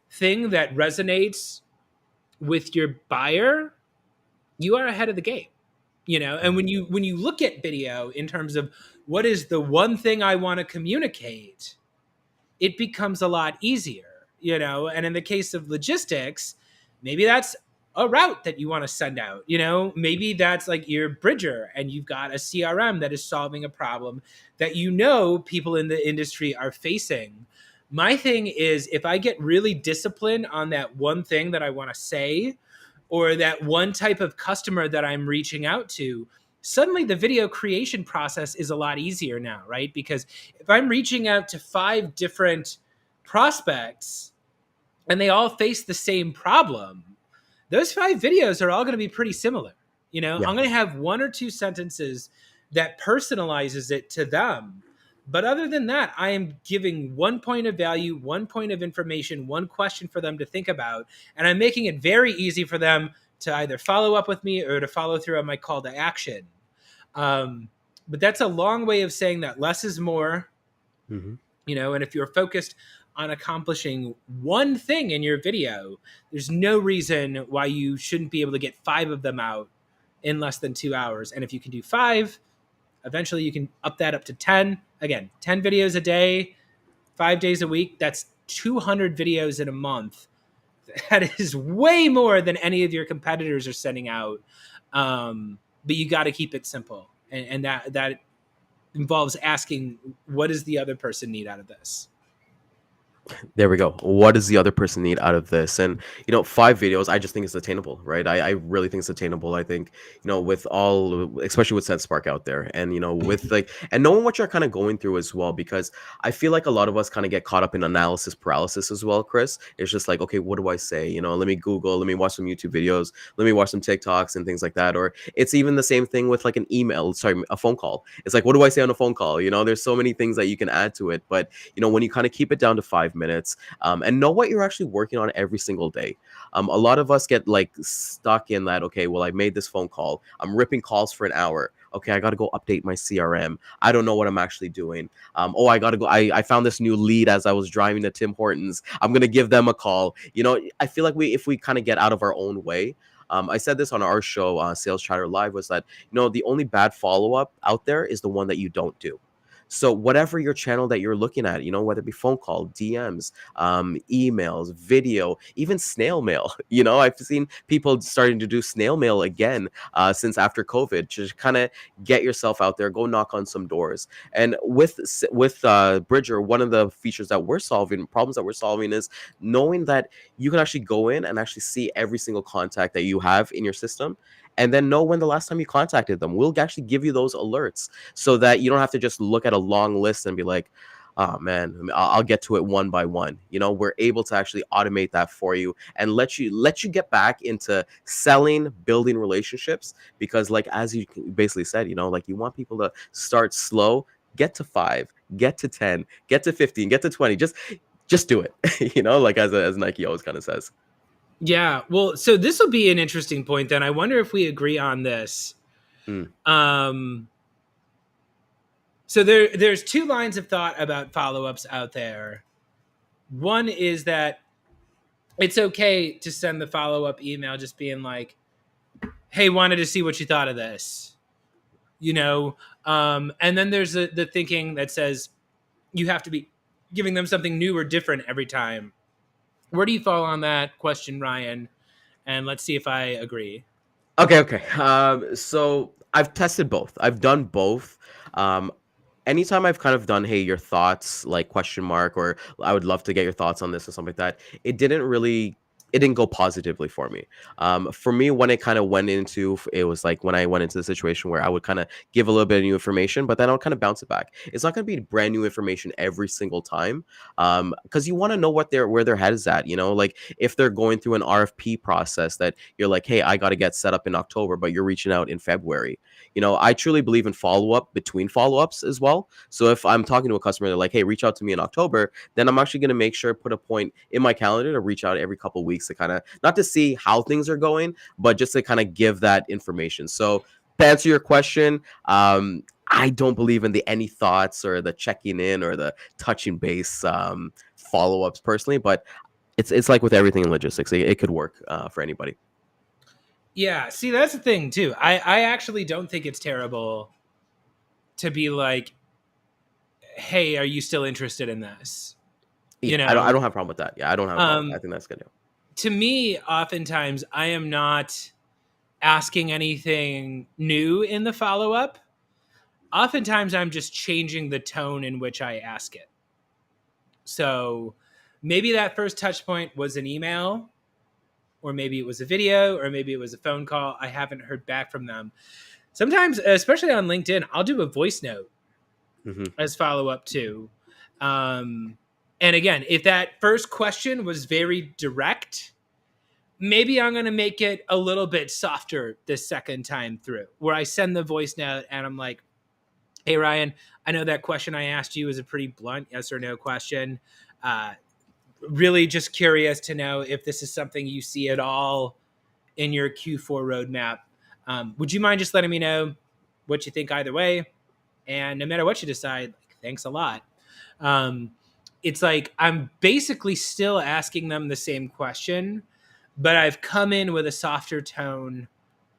thing that resonates with your buyer, you are ahead of the game. And when you look at video in terms of what is the one thing I want to communicate, it becomes a lot easier. And in the case of logistics, maybe that's a route that you want to send out. Maybe that's like your bridger and you've got a CRM that is solving a problem that people in the industry are facing. My thing is, if I get really disciplined on that one thing that I want to say, or that one type of customer that I'm reaching out to, suddenly the video creation process is a lot easier now, right? Because if I'm reaching out to 5 different prospects and they all face the same problem, those 5 videos are all going to be pretty similar. Yeah. I'm going to have 1 or 2 sentences that personalizes it to them. But other than that, I am giving 1 point of value, 1 point of information, 1 question for them to think about. And I'm making it very easy for them to either follow up with me or to follow through on my call to action. But that's a long way of saying that less is more. Hmm. And if you're focused on accomplishing one thing in your video, there's no reason why you shouldn't be able to get 5 of them out in less than 2 hours. And if you can do 5, eventually you can up that up to 10. Again, 10 videos a day, 5 days a week. That's 200 videos in a month. That is way more than any of your competitors are sending out. But you got to keep it simple. And that involves asking, what does the other person need out of this? There we go. What does the other person need out of this? And 5 videos, I just think it's attainable, right? I really think it's attainable. I think, with all, especially with SenseSpark out there, and with and knowing what you're kind of going through as well, because I feel like a lot of us kind of get caught up in analysis paralysis as well, Chris. It's just like, okay, what do I say? Let me Google, let me watch some YouTube videos, let me watch some TikToks and things like that. Or it's even the same thing with like an email, sorry, a phone call. It's like, what do I say on a phone call? There's so many things that you can add to it, but when you kind of keep it down to 5 minutes, and know what you're actually working on every single day. A lot of us get like stuck in that, okay, well, I made this phone call, I'm ripping calls for an hour. Okay, I got to go update my CRM. I don't know what I'm actually doing. I got to go. I found this new lead as I was driving to Tim Hortons. I'm going to give them a call. I feel like if we kind of get out of our own way, I said this on our show, Sales Chatter Live, was that, the only bad follow-up out there is the one that you don't do. So whatever your channel that you're looking at, whether it be phone call, DMs, emails, video, even snail mail, I've seen people starting to do snail mail again since after COVID, to kind of get yourself out there, go knock on some doors. And with Bridger, one of the features that we're solving, problems that we're solving, is knowing that you can actually go in and actually see every single contact that you have in your system, and then know when the last time you contacted them. We'll actually give you those alerts so that you don't have to just look at a long list and be like, oh man, I'll get to it one by one. We're able to actually automate that for you and let you get back into selling, building relationships, because like, as you basically said, like, you want people to start slow, get to 5, get to 10, get to 15, get to 20, just do it. Like, as Nike always kind of says. Yeah, well, so this will be an interesting point then. I wonder if we agree on this. Mm. Um, so there's two lines of thought about follow-ups out there. One is that it's okay to send the follow-up email just being like, hey, wanted to see what you thought of this, you know. And then there's the thinking that says you have to be giving them something new or different every time. Where do you fall on that question, Ryan? And let's see if I agree. Okay. So I've tested both. I've done both. Um, Anytime I've kind of done, hey, your thoughts, like question mark, or I would love to get your thoughts on this or something like that, it didn't go positively for me. For me, when it kind of went into, it was like when I went into the situation where I would kind of give a little bit of new information, but then I would kind of bounce it back. It's not going to be brand new information every single time, because you want to know where their head is at. You know, like if they're going through an RFP process that you're like, hey, I got to get set up in October, but you're reaching out in February. You know, I truly believe in follow up between follow ups as well. So if I'm talking to a customer, they're like, hey, reach out to me in October, then I'm actually going to make sure put a point in my calendar to reach out every couple of weeks to kind of not to see how things are going, but just to kind of give that information. So to answer your question, I don't believe in the any thoughts or the checking in or the touching base follow ups personally, but it's like with everything in logistics, it could work for anybody. Yeah, see, that's the thing too. I actually don't think it's terrible to be like, hey, are you still interested in this? Yeah, You I know, don't have a problem with that. Yeah, I don't have a problem. I um, think that's good. to me, oftentimes I am not asking anything new in the follow up. Oftentimes I'm just changing the tone in which I ask it. So maybe that first touch point was an email, or maybe it was a video, or maybe it was a phone call. I haven't heard back from them. Sometimes, especially on LinkedIn, I'll do a voice note Hmm. as follow up too. Um, and again, if that first question was very direct, maybe I'm going to make it a little bit softer the second time through, where I send the voice note and I'm like, hey, Ryan, I know that question I asked you is a pretty blunt yes or no question. Uh, really just curious to know if this is something you see at all in your Q4 roadmap. Would you mind just letting me know what you think either way? And no matter what you decide, like, thanks a lot. Um, it's like I'm basically still asking them the same question, but I've come in with a softer tone.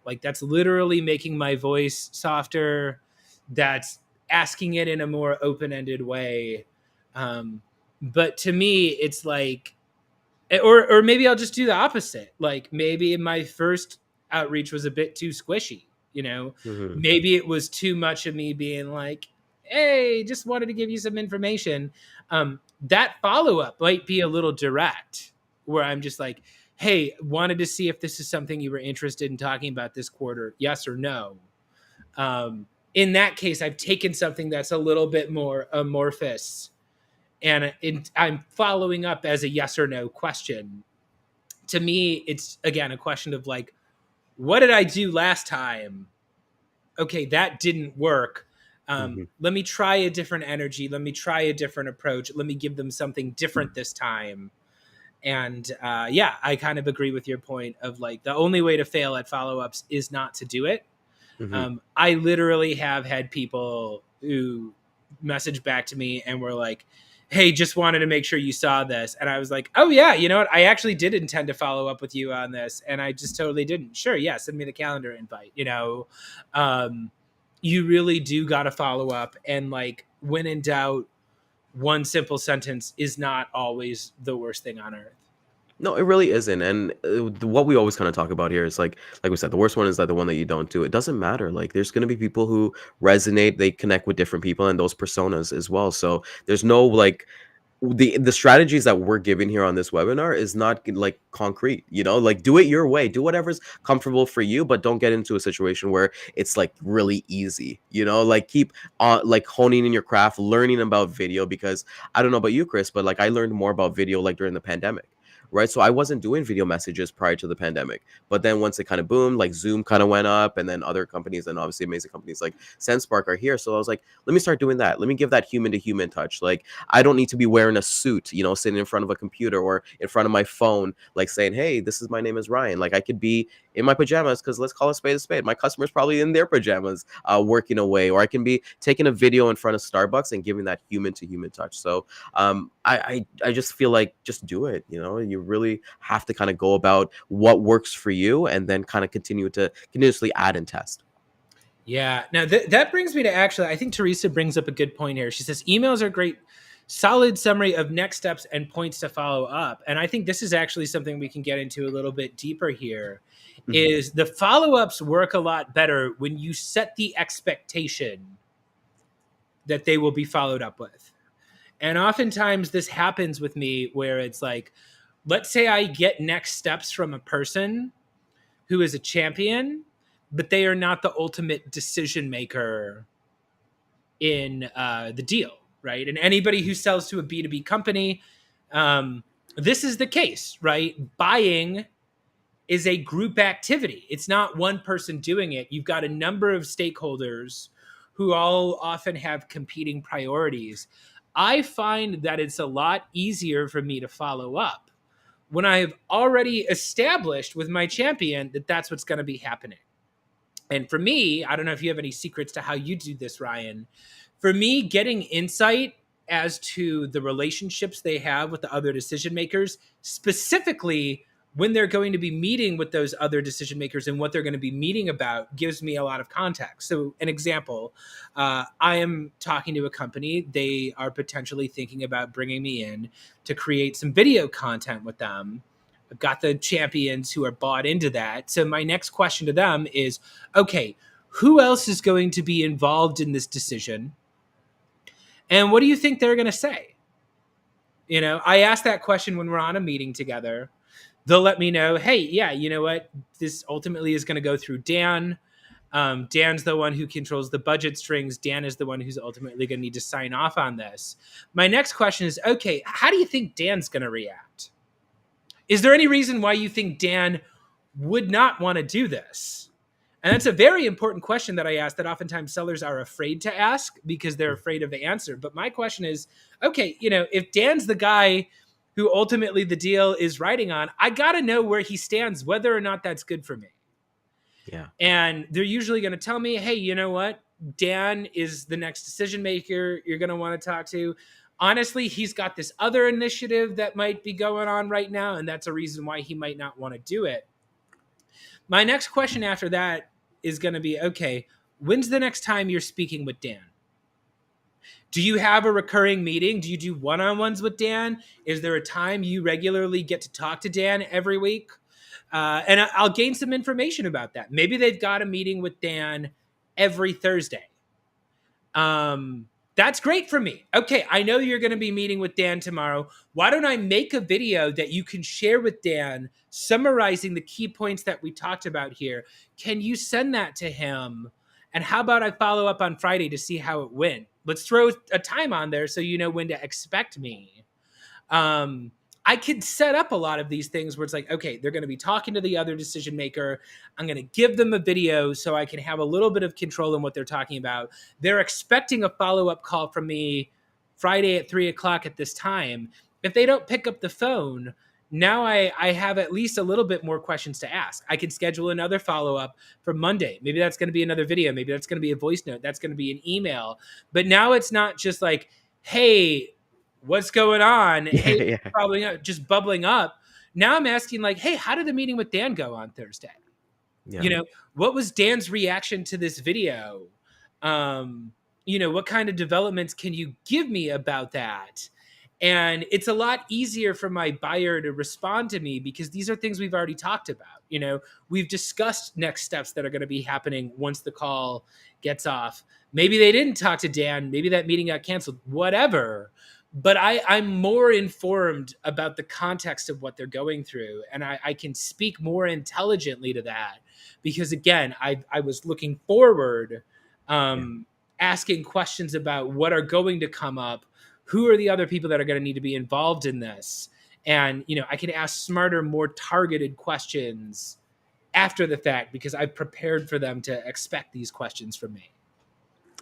Like that's literally making my voice softer. That's asking it in a more open-ended way. Um, but to me, it's like, or maybe I'll just do the opposite. Like maybe my first outreach was a bit too squishy. You know, Hmm. maybe it was too much of me being like, "Hey, just wanted to give you some information." That follow up might be a little direct, where I'm just like, "Hey, wanted to see if this is something you were interested in talking about this quarter, yes or no." Um, in that case, I've taken something that's a little bit more amorphous and I'm following up as a yes or no question. To me, it's again a question of like, what did I do last time? Okay, that didn't work. Hmm. Let me try a different energy. Let me try a different approach. Let me give them something different this time. And yeah, I kind of agree with your point of like the only way to fail at follow ups is not to do it. Hmm. I literally have had people who message back to me and were like, "Hey, just wanted to make sure you saw this." And I was like, "Oh yeah, you know what? I actually did intend to follow up with you on this, and I just totally didn't." Sure, yeah, send me the calendar invite. Um, you really do got to follow up, and like when in doubt, one simple sentence is not always the worst thing on earth. No, it really isn't. And what we always kind of talk about here is like we said, the worst one is that the one that you don't do. It doesn't matter. Like there's going to be people who resonate, they connect with different people and those personas as well. So there's no like the strategies that we're giving here on this webinar is not like concrete, you know, like do it your way, do whatever's comfortable for you, but don't get into a situation where it's like really easy, you know, like keep on like honing in your craft, learning about video, because I don't know about you, Chris, but like I learned more about video like during the pandemic. Right. So I wasn't doing video messages prior to the pandemic. But then once it kind of boomed, like Zoom kind of went up, and then other companies and obviously amazing companies like SenseSpark are here. So I was like, let me start doing that. Let me give that human to human touch. Like I don't need to be wearing a suit, you know, sitting in front of a computer or in front of my phone, like saying, hey, this is my name is Ryan. Like I could be in my pajamas, because let's call a spade a spade. My customer's probably in their pajamas, working away, or I can be taking a video in front of Starbucks and giving that human to human touch. So I just feel like just do it. You know, you really have to kind of go about what works for you, and then kind of continue to continuously add and test. Yeah. Now that brings me to actually, I think Teresa brings up a good point here. She says emails are great, solid summary of next steps and points to follow up. And I think this is actually something we can get into a little bit deeper here. Mhm. Is the follow ups work a lot better when you set the expectation that they will be followed up with. And oftentimes this happens with me where it's like, let's say I get next steps from a person who is a champion, but they are not the ultimate decision maker in the deal, right? And anybody who sells to a B2B company, this is the case, right? Buying is a group activity. It's not one person doing it. You've got a number of stakeholders who all often have competing priorities. I find that it's a lot easier for me to follow up when I have already established with my champion that that's what's going to be happening. And for me, I don't know if you have any secrets to how you do this, Ryan. For me, getting insight as to the relationships they have with the other decision makers, specifically when they're going to be meeting with those other decision makers and what they're going to be meeting about, gives me a lot of context. So, an example, I am talking to a company. They are potentially thinking about bringing me in to create some video content with them. I've got the champions who are bought into that. So my next question to them is, okay, who else is going to be involved in this decision? And what do you think they're going to say? You know, I ask that question when we're on a meeting together. They'll let me know, hey, yeah, you know what? This ultimately is going to go through Dan. Dan's the one who controls the budget strings. Dan is the one who's ultimately going to need to sign off on this. My next question is, okay, how do you think Dan's going to react? Is there any reason why you think Dan would not want to do this? And that's a very important question that I ask that oftentimes sellers are afraid to ask because they're afraid of the answer. But my question is, okay, you know, if Dan's the guy who ultimately the deal is riding on, I got to know where he stands, whether or not that's good for me. Yeah. And they're usually going to tell me, hey, you know what? Dan is the next decision maker you're going to want to talk to. Honestly, he's got this other initiative that might be going on right now, and that's a reason why he might not want to do it. My next question after that is going to be, okay, when's the next time you're speaking with Dan? Do you have a recurring meeting? Do you do one-on-ones with Dan? Is there a time you regularly get to talk to Dan every week? And I'll gain some information about that. Maybe they've got a meeting with Dan every Thursday. That's great for me. Okay, I know you're going to be meeting with Dan tomorrow. Why don't I make a video that you can share with Dan summarizing the key points that we talked about here? Can you send that to him? And how about I follow up on Friday to see how it went? Let's throw a time on there so you know when to expect me. I could set up a lot of these things where it's like, okay, they're going to be talking to the other decision maker. I'm going to give them a video so I can have a little bit of control in what they're talking about. They're expecting a follow-up call from me Friday at 3:00 at this time. If they don't pick up the phone, now I have at least a little bit more questions to ask. I can schedule another follow-up for Monday. Maybe that's going to be another video. Maybe that's going to be a voice note. That's going to be an email. But now it's not just like, hey, what's going on? Hey, Yeah. probably just bubbling up. Now I'm asking like, hey, how did the meeting with Dan go on Thursday? Yeah. You know, what was Dan's reaction to this video? You know, what kind of developments can you give me about that? And it's a lot easier for my buyer to respond to me because these are things we've already talked about. You know, we've discussed next steps that are going to be happening once the call gets off. Maybe they didn't talk to Dan. Maybe that meeting got canceled, whatever. But I'm more informed about the context of what they're going through. And I can speak more intelligently to that because, again, I was looking forward, asking questions about what are going to come up. Who are the other people that are going to need to be involved in this? And, you know, I can ask smarter, more targeted questions after the fact because I've prepared for them to expect these questions from me.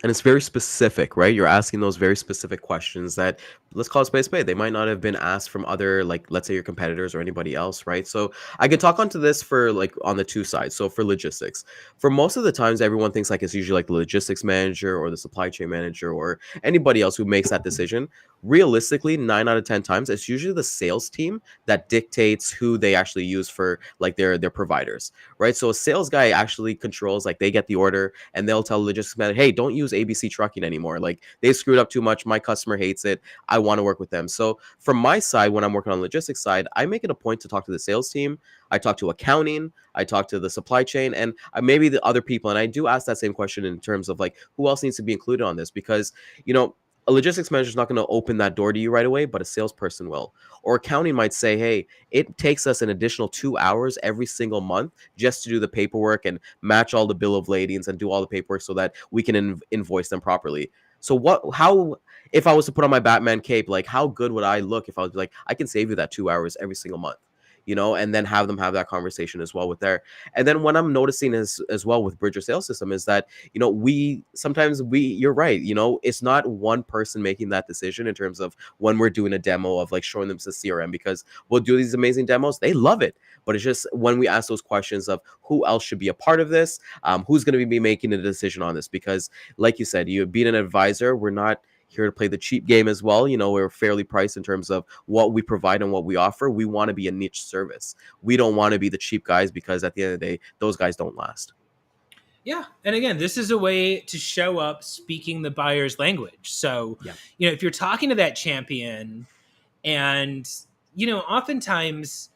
And it's very specific, right? You're asking those very specific questions that let's call it space spade. They might not have been asked from other, like, let's say your competitors or anybody else, right? So I could talk onto this for like on the two sides. So for logistics, for most of the times, everyone thinks like it's usually like the logistics manager or the supply chain manager or anybody else who makes that decision. Realistically, 9 out of 10 times, it's usually the sales team that dictates who they actually use for like their providers, right? So a sales guy actually controls, like, they get the order and they'll tell the logistics manager, hey, don't use ABC Trucking anymore. Like, they screwed up too much. My customer hates it. I want to work with them. So from my side, when I'm working on the logistics side, I make it a point to talk to the sales team. I talk to accounting. I talk to the supply chain, and maybe the other people. And I do ask that same question in terms of like who else needs to be included on this, because you know a logistics manager is not going to open that door to you right away, but a salesperson will. Or accounting might say, hey, it takes us an additional 2 hours every single month just to do the paperwork and match all the bill of ladings and do all the paperwork so that we can invoice them properly. So how, if I was to put on my Batman cape, like how good would I look if I was like, I can save you that 2 hours every single month, and then have them have that conversation as well with their. And then what I'm noticing as well with Bridger sales system is that, we sometimes you're right, it's not one person making that decision in terms of when we're doing a demo of like showing them the CRM, because we'll do these amazing demos. They love it. But it's just when we ask those questions of who else should be a part of this, who's going to be making a decision on this, because like you said, you being an advisor, we're not here to play the cheap game as well. We're fairly priced in terms of what we provide and what we offer. We want to be a niche service. We don't want to be the cheap guys, because at the end of the day, those guys don't last. Yeah. And again, this is a way to show up speaking the buyer's language. So, Yeah. if you're talking to that champion and, oftentimes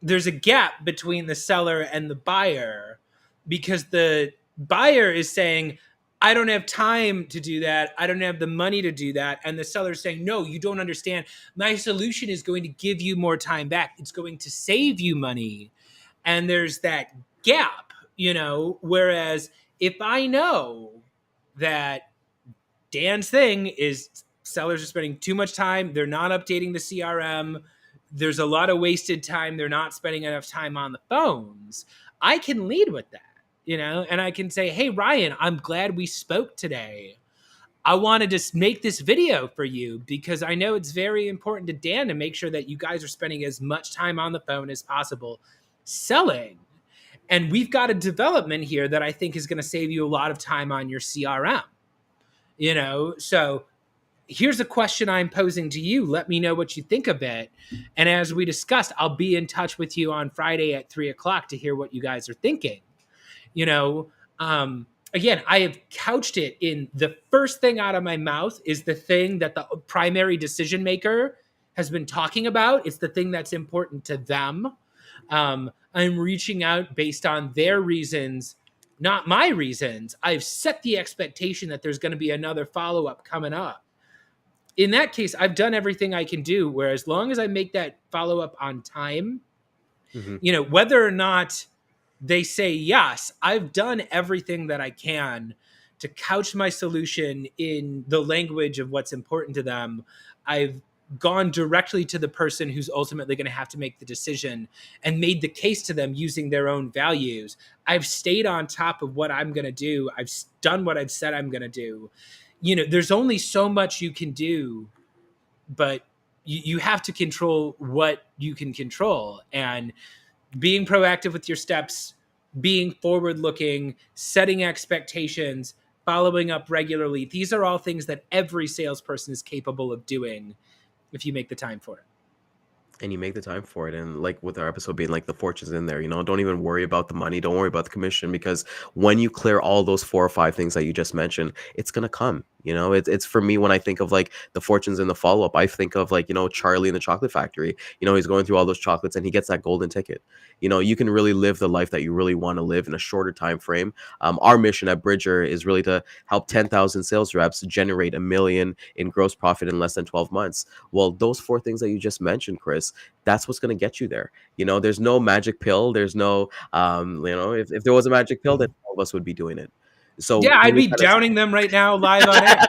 there's a gap between the seller and the buyer, because the buyer is saying, I don't have time to do that. I don't have the money to do that. And the seller is saying, no, you don't understand. My solution is going to give you more time back. It's going to save you money. And there's that gap, whereas if I know that Dan's thing is sellers are spending too much time, they're not updating the CRM, there's a lot of wasted time, they're not spending enough time on the phones, I can lead with that, and I can say, hey, Ryan, I'm glad we spoke today. I wanted to make this video for you because I know it's very important to Dan to make sure that you guys are spending as much time on the phone as possible selling. And we've got a development here that I think is going to save you a lot of time on your CRM. So here's a question I'm posing to you. Let me know what you think of it. And as we discussed, I'll be in touch with you on Friday at 3:00 to hear what you guys are thinking. Again, I have couched it in the first thing out of my mouth is the thing that the primary decision maker has been talking about. It's the thing that's important to them. I'm reaching out based on their reasons, not my reasons. I've set the expectation that there's going to be another follow-up coming up. In that case, I've done everything I can do, where as long as I make that follow-up on time, whether or not they say yes, I've done everything that I can to couch my solution in the language of what's important to them. I've gone directly to the person who's ultimately going to have to make the decision and made the case to them using their own values. I've stayed on top of what I'm going to do. I've done what I've said I'm going to do. There's only so much you can do, but you have to control what you can control. And being proactive with your steps, being forward looking, setting expectations, following up regularly. These are all things that every salesperson is capable of doing if you make the time for it. And you make the time for it. And like with our episode being like the fortune's in there, don't even worry about the money. Don't worry about the commission, because when you clear all those 4 or 5 things that you just mentioned, it's going to come. It's for me, when I think of like the fortunes in the follow-up, I think of like, Charlie in the chocolate factory. He's going through all those chocolates and he gets that golden ticket. You can really live the life that you really want to live in a shorter time frame. Our mission at Bridger is really to help 10,000 sales reps generate $1 million in gross profit in less than 12 months. Well, those 4 things that you just mentioned, Chris, that's what's going to get you there. There's no magic pill. There's no, if there was a magic pill, then all of us would be doing it. So yeah, I'd be downing them right now live on air.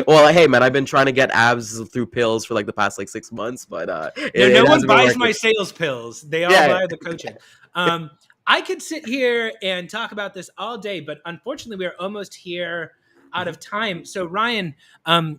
Well, hey man, I've been trying to get abs through pills for like the past like 6 months, but no one buys my sales pills. They all buy the coaching. I could sit here and talk about this all day, but unfortunately, we are almost here out of time. So Ryan,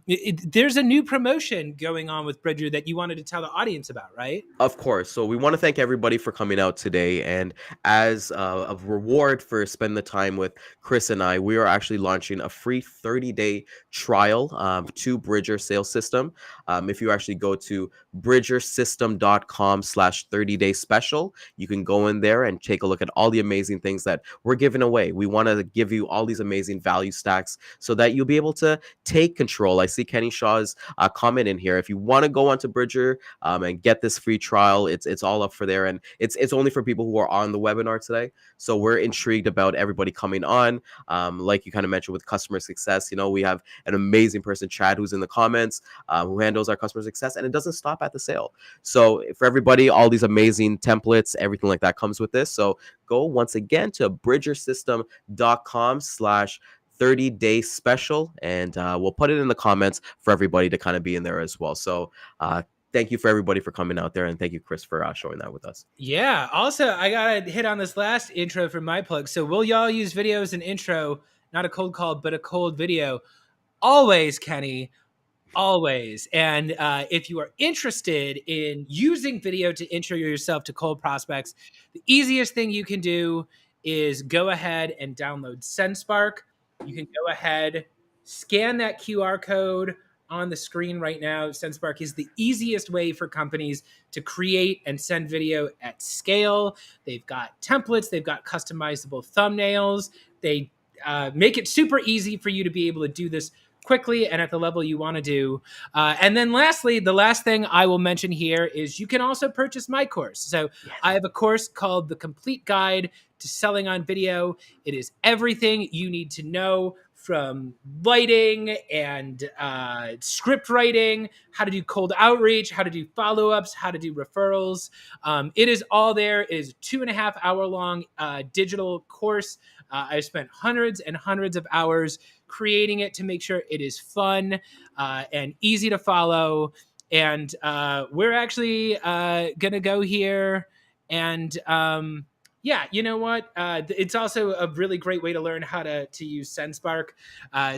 there's a new promotion going on with Bridger that you wanted to tell the audience about, right? Of course. So we want to thank everybody for coming out today. And as a reward for spending the time with Chris and I, we are actually launching a free 30-day trial to Bridger Sales System. If you actually go to bridgersystem.com/30-day special, you can go in there and take a look at all the amazing things that we're giving away. We want to give you all these amazing value stacks so that you'll be able to take control. I see Kenny Shaw's comment in here. If you want to go onto Bridger and get this free trial, it's all up for there, and it's only for people who are on the webinar today. So we're intrigued about everybody coming on. Like you kind of mentioned with customer success, we have an amazing person, Chad, who's in the comments, who handles our customer success, and it doesn't stop at the sale. So for everybody, all these amazing templates, everything like that comes with this. So go once again to bridgersystem.com/30-day special, and we'll put it in the comments for everybody to kind of be in there as well. So thank you for everybody for coming out there, and thank you, Chris, for showing that with us. Yeah. Also, I gotta hit on this last intro for my plug. So will y'all use video as an intro, not a cold call, but a cold video? Always, Kenny. Always. And if you are interested in using video to intro yourself to cold prospects, the easiest thing you can do is go ahead and download SendSpark. You can go ahead, scan that QR code on the screen right now. SendSpark is the easiest way for companies to create and send video at scale. They've got templates, they've got customizable thumbnails. They make it super easy for you to be able to do this quickly and at the level you want to do. And then lastly, the last thing I will mention here is you can also purchase my course. So I have a course called The Complete Guide to Selling on Video. It is everything you need to know, from lighting and script writing, how to do cold outreach, how to do follow-ups, how to do referrals. It is all there. It is a 2.5-hour long digital course. I've spent hundreds and hundreds of hours creating it to make sure it is fun and easy to follow. And we're actually going to go here and yeah, you know what? It's also a really great way to learn how to use SendSpark.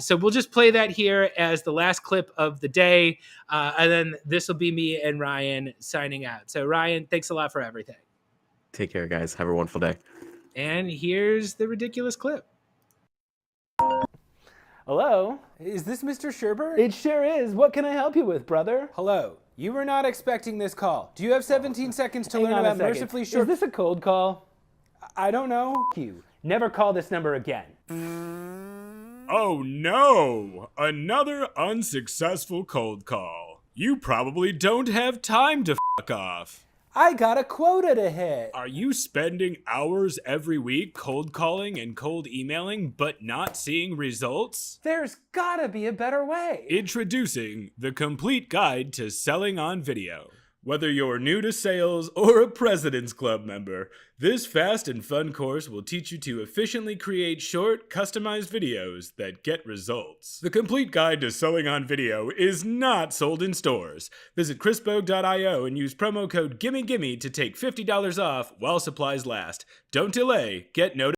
So we'll just play that here as the last clip of the day. And then this will be me and Ryan signing out. So Ryan, thanks a lot for everything. Take care, guys. Have a wonderful day. And here's the ridiculous clip. Hello? Is this Mr. Sherber? It sure is. What can I help you with, brother? Hello. You were not expecting this call. Do you have 17 seconds to Hang learn on a about second. Mercifully Short? Is this a cold call? I don't know. You. Never call this number again. Oh no! Another unsuccessful cold call. You probably don't have time to fuck off. I got a quota to hit. Are you spending hours every week cold calling and cold emailing but not seeing results? There's gotta be a better way. Introducing the complete guide to selling on video. Whether you're new to sales or a President's Club member, this fast and fun course will teach you to efficiently create short, customized videos that get results. The complete guide to selling on video is not sold in stores. Visit chrisbogue.io and use promo code GIMMEGIMME to take $50 off while supplies last. Don't delay, get notified.